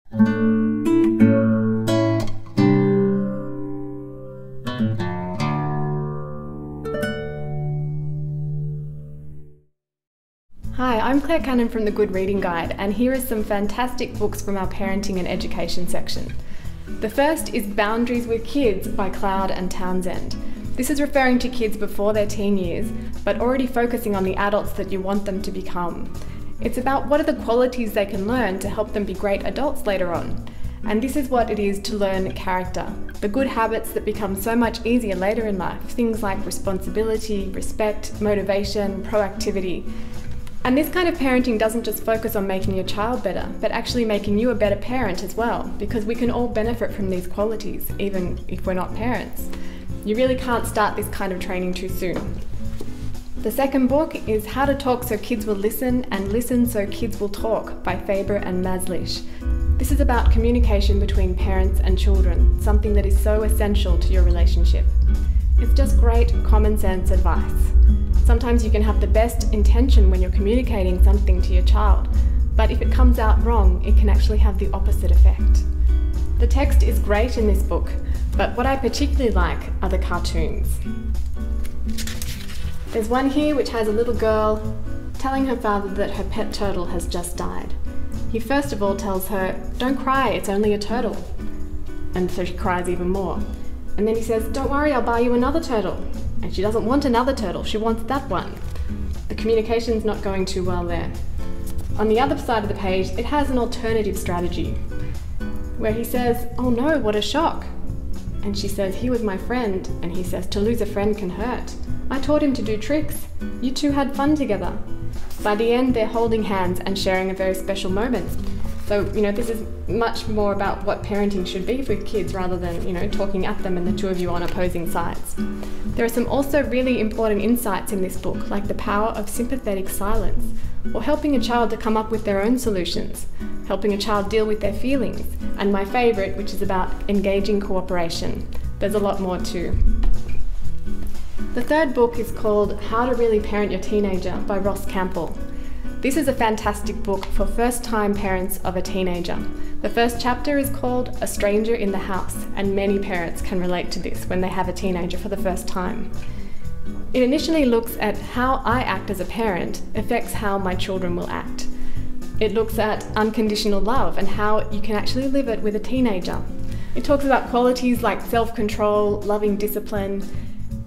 Hi, I'm Claire Cannon from the Good Reading Guide, and here are some fantastic books from our parenting and education section. The first is Boundaries with Kids by Cloud and Townsend. This is referring to kids before their teen years, but already focusing on the adults that you want them to become. It's about what are the qualities they can learn to help them be great adults later on. And this is what it is to learn character, the good habits that become so much easier later in life, things like responsibility, respect, motivation, proactivity. And this kind of parenting doesn't just focus on making your child better, but actually making you a better parent as well, because we can all benefit from these qualities, even if we're not parents. You really can't start this kind of training too soon. The second book is How to Talk So Kids Will Listen and Listen So Kids Will Talk by Faber and Maslish. This is about communication between parents and children, something that is so essential to your relationship. It's just great common sense advice. Sometimes you can have the best intention when you're communicating something to your child, but if it comes out wrong, it can actually have the opposite effect. The text is great in this book, but what I particularly like are the cartoons. There's one here which has a little girl telling her father that her pet turtle has just died. He first of all tells her, "Don't cry, it's only a turtle." And so she cries even more. And then he says, "Don't worry, I'll buy you another turtle." And she doesn't want another turtle, she wants that one. The communication's not going too well there. On the other side of the page, it has an alternative strategy, where he says, "Oh no, what a shock." And she says, "He was my friend." And he says, "To lose a friend can hurt. I taught him to do tricks. You two had fun together." By the end, they're holding hands and sharing a very special moment. So, this is much more about what parenting should be with kids rather than, talking at them and the two of you on opposing sides. There are some also really important insights in this book, like the power of sympathetic silence, or helping a child to come up with their own solutions, helping a child deal with their feelings, and my favourite, which is about engaging cooperation. There's a lot more too. The third book is called How to Really Parent Your Teenager by Ross Campbell. This is a fantastic book for first-time parents of a teenager. The first chapter is called A Stranger in the House, and many parents can relate to this when they have a teenager for the first time. It initially looks at how I act as a parent affects how my children will act. It looks at unconditional love and how you can actually live it with a teenager. It talks about qualities like self-control, loving discipline,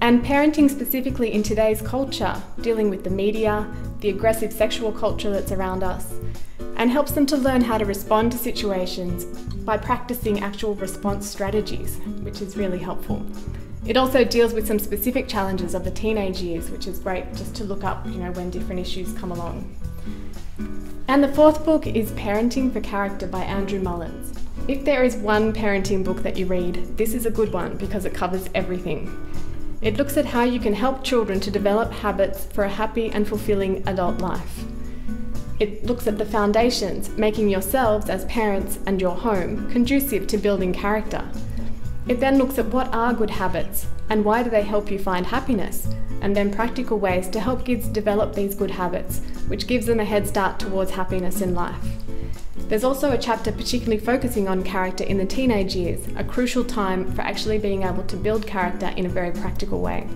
and parenting specifically in today's culture, dealing with the media, the aggressive sexual culture that's around us, and helps them to learn how to respond to situations by practicing actual response strategies, which is really helpful. It also deals with some specific challenges of the teenage years, which is great just to look up, when different issues come along. And the fourth book is Parenting for Character by Andrew Mullins. If there is one parenting book that you read, this is a good one because it covers everything. It looks at how you can help children to develop habits for a happy and fulfilling adult life. It looks at the foundations, making yourselves as parents and your home conducive to building character. It then looks at what are good habits and why do they help you find happiness, and then practical ways to help kids develop these good habits, which gives them a head start towards happiness in life. There's also a chapter particularly focusing on character in the teenage years, a crucial time for actually being able to build character in a very practical way.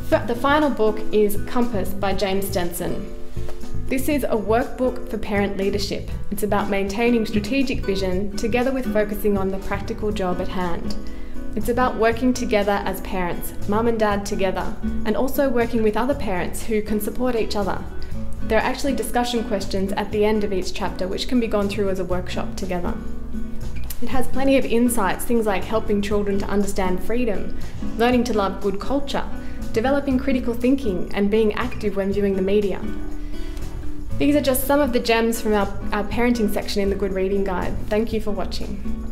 The final book is Compass by James Stenson. This is a workbook for parent leadership. It's about maintaining strategic vision together with focusing on the practical job at hand. It's about working together as parents, mum and dad together, and also working with other parents who can support each other. There are actually discussion questions at the end of each chapter which can be gone through as a workshop together. It has plenty of insights, things like helping children to understand freedom, learning to love good culture, developing critical thinking, and being active when viewing the media. These are just some of the gems from our parenting section in the Good Reading Guide. Thank you for watching.